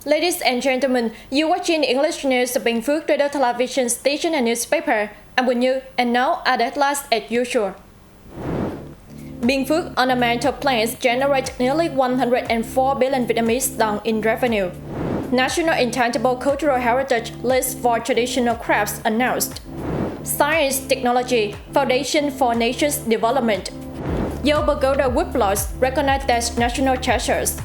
Ladies and gentlemen, you're watching English News of Bình Phuoc Radio Television Station and Newspaper. I'm with you, and now are the headlines as usual. Binh Phuoc Ornamental plants generate nearly 104 billion Vietnamese đồng in revenue. National Intangible Cultural Heritage List for Traditional Crafts announced. Science Technology Foundation for Nation's Development. Dâu Pagoda woodblocks recognized as national treasures.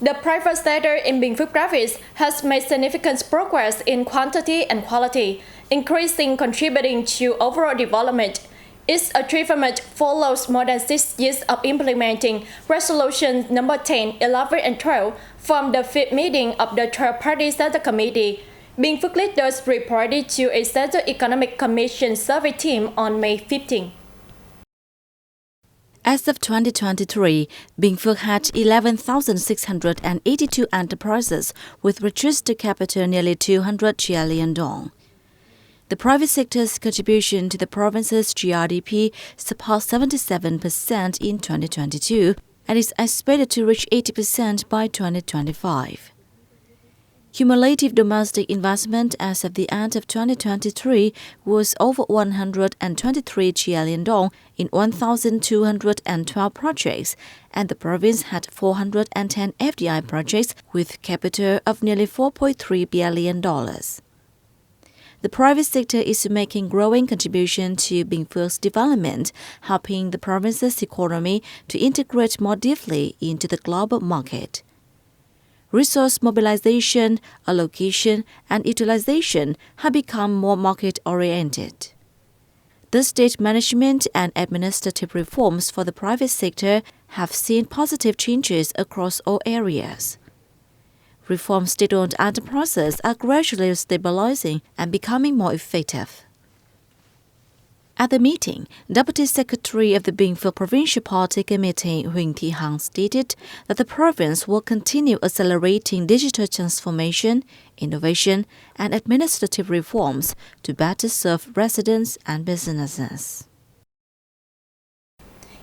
The private sector in Binh Phuoc province has made significant progress in quantity and quality, increasing contributing to overall development. Its achievement follows more than 6 years of implementing Resolution number 10, 11, and 12 from the 5th meeting of the 12-party Center Committee. Binh Phuoc leaders reported to a Center Economic Commission survey team on May 15. As of 2023, Binh Phuoc had 11,682 enterprises with registered capital nearly 200 trillion dong. The private sector's contribution to the province's GRDP surpassed 77% in 2022 and is expected to reach 80% by 2025. Cumulative domestic investment as of the end of 2023 was over 123 trillion dong in 1,212 projects, and the province had 410 FDI projects with capital of nearly $4.3 billion. The private sector is making growing contribution to Binh Phuoc's development, helping the province's economy to integrate more deeply into the global market. Resource mobilization, allocation, and utilization have become more market-oriented. The state management and administrative reforms for the private sector have seen positive changes across all areas. Reform state-owned enterprises are gradually stabilizing and becoming more effective. At the meeting, Deputy Secretary of the Binh Phuoc Provincial Party Committee Huỳnh Thị Hằng stated that the province will continue accelerating digital transformation, innovation, and administrative reforms to better serve residents and businesses.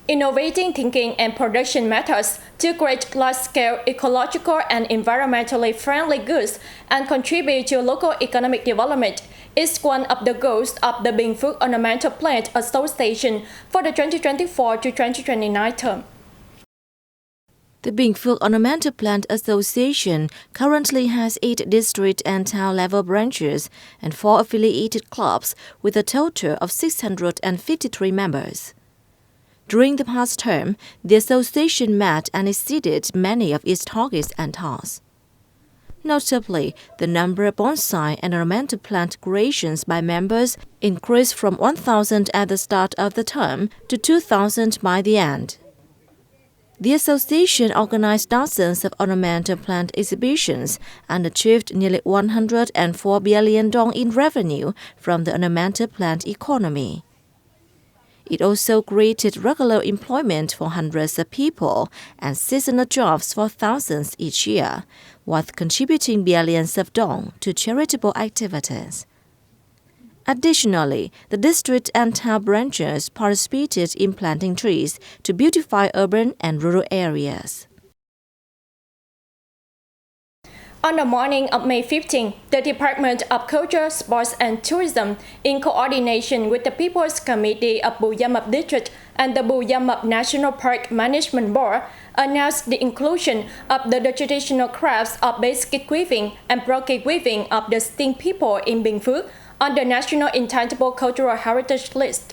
Innovating thinking and production methods to create large-scale ecological and environmentally friendly goods and contribute to local economic development is one of the goals of the Binh Phuoc Ornamental Plant Association for the 2024 to 2029 term. The Binh Phuoc Ornamental Plant Association currently has 8 district and town-level branches and 4 affiliated clubs with a total of 653 members. During the past term, the association met and exceeded many of its targets and tasks. Notably, the number of bonsai and ornamental plant creations by members increased from 1,000 at the start of the term to 2,000 by the end. The association organized dozens of ornamental plant exhibitions and achieved nearly 104 billion dong in revenue from the ornamental plant economy. It also created regular employment for hundreds of people and seasonal jobs for thousands each year, while contributing billions of dong to charitable activities. Additionally, the district and town branches participated in planting trees to beautify urban and rural areas. On the morning of May 15, the Department of Culture, Sports and Tourism, in coordination with the People's Committee of Bù Gia Mập District and the Bù Gia Mập National Park Management Board, announced the inclusion of the traditional crafts of basket weaving and brocade weaving of the Sting people in Binh Phuoc on the National Intangible Cultural Heritage List.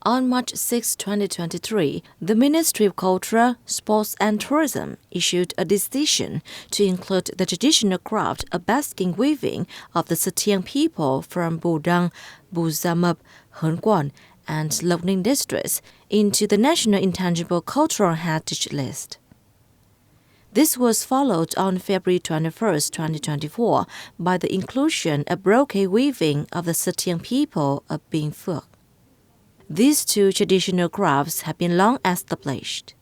On March 6, 2023, the Ministry of Culture, Sports and Tourism issued a decision to include the traditional craft of basket weaving of the Satiang people from Bù Đăng, Bù Gia Mập, Hớn Quản, and Lộc Ninh districts into the National Intangible Cultural Heritage List. This was followed on February 21, 2024, by the inclusion of brocade weaving of the Satiang people of Binh Phuoc. These 2 traditional crafts have been long established.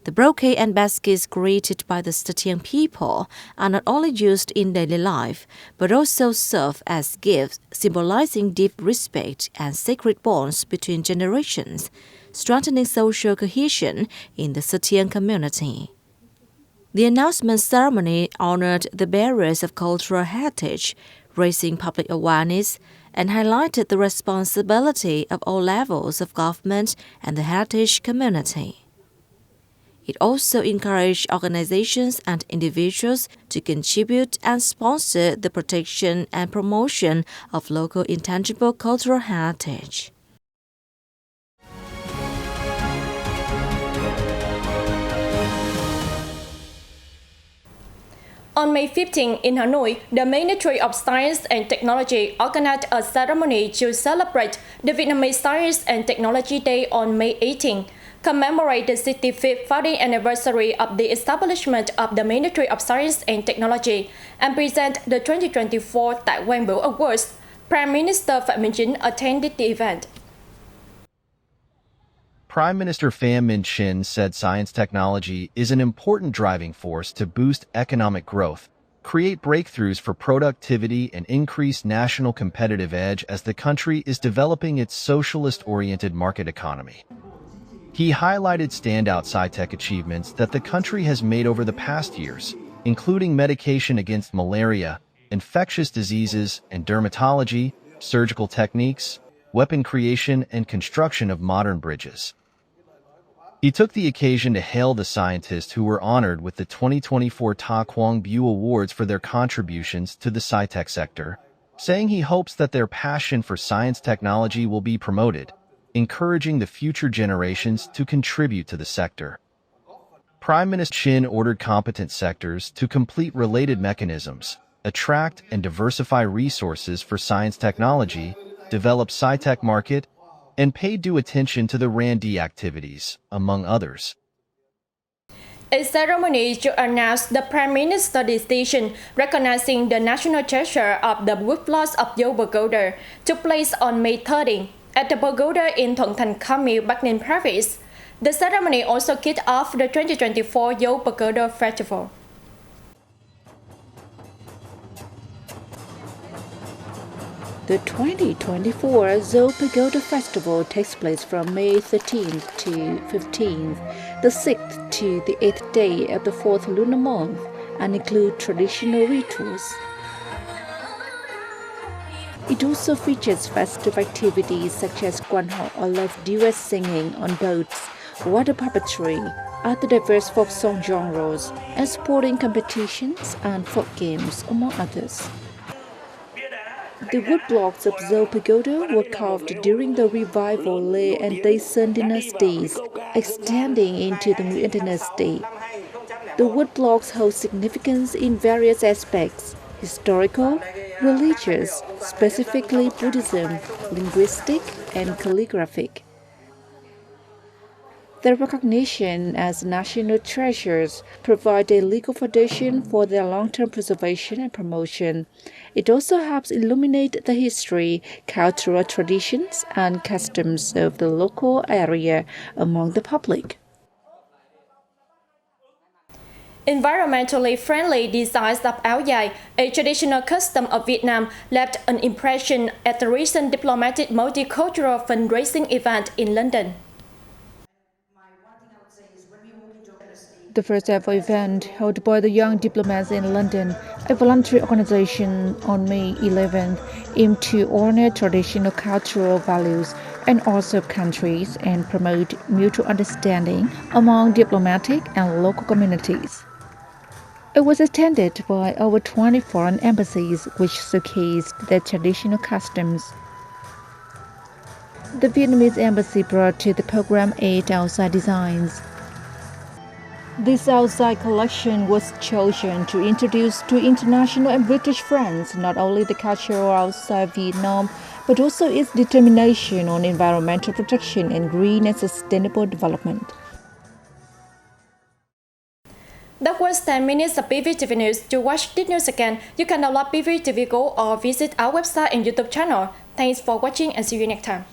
The bouquet and baskets created by the Satian people are not only used in daily life, but also serve as gifts symbolizing deep respect and sacred bonds between generations, strengthening social cohesion in the Satian community. The announcement ceremony honored the bearers of cultural heritage, raising public awareness, and highlighted the responsibility of all levels of government and the heritage community. It also encouraged organizations and individuals to contribute and sponsor the protection and promotion of local intangible cultural heritage. On May 15 in Hanoi, the Ministry of Science and Technology organized a ceremony to celebrate the Vietnamese Science and Technology Day on May 18, commemorate the 65th founding anniversary of the establishment of the Ministry of Science and Technology, and present the 2024 Tại Quang Bửu Awards. Prime Minister Phạm Minh Chính attended the event. Prime Minister Pham Minh Chinh said science technology is an important driving force to boost economic growth, create breakthroughs for productivity, and increase national competitive edge as the country is developing its socialist-oriented market economy. He highlighted standout sci-tech achievements that the country has made over the past years, including medication against malaria, infectious diseases and dermatology, surgical techniques, weapon creation, and construction of modern bridges. He took the occasion to hail the scientists who were honored with the 2024 Ta Quang Bửu Awards for their contributions to the sci-tech sector, saying he hopes that their passion for science technology will be promoted, encouraging the future generations to contribute to the sector. Prime Minister Chin ordered competent sectors to complete related mechanisms, attract and diversify resources for science technology, develop sci-tech market, and pay due attention to the R&D activities, among others. A ceremony to announce the Prime Minister's decision recognizing the national treasure of the woodblocks of Dâu Pagoda took place on May 13 at the pagoda in Thuận Thành Kham My, Bắc Ninh Province. The ceremony also kicked off the 2024 Dâu Pagoda Festival. The 2024 Dâu Pagoda Festival takes place from May 13th to 15th, the 6th to the 8th day of the 4th lunar month, and include traditional rituals. It also features festive activities such as Quan Họ or live duet singing on boats, water puppetry, other diverse folk song genres, and sporting competitions and folk games, among others. The woodblocks of Dâu Pagoda were carved during the revival Lê and Tây Sơn dynasties, extending into the Nguyễn dynasty. The woodblocks hold significance in various aspects: historical, religious, specifically Buddhism, linguistic, and calligraphic. Their recognition as national treasures provide a legal foundation for their long-term preservation and promotion. It also helps illuminate the history, cultural traditions, and customs of the local area among the public. Environmentally friendly designs of áo dài, a traditional custom of Vietnam, left an impression at the recent diplomatic multicultural fundraising event in London. The first ever event held by the Young Diplomats in London, a voluntary organization, on May 11th, aimed to honor traditional cultural values and also countries and promote mutual understanding among diplomatic and local communities. It was attended by over 20 foreign embassies, which showcased their traditional customs. The Vietnamese embassy brought to the program 8 outside designs. This outside collection was chosen to introduce to international and British friends not only the culture outside Vietnam, but also its determination on environmental protection and green and sustainable development. That was 10 minutes of BPTV News. To watch this news again, you can download BPTV Go or visit our website and YouTube channel. Thanks for watching and see you next time.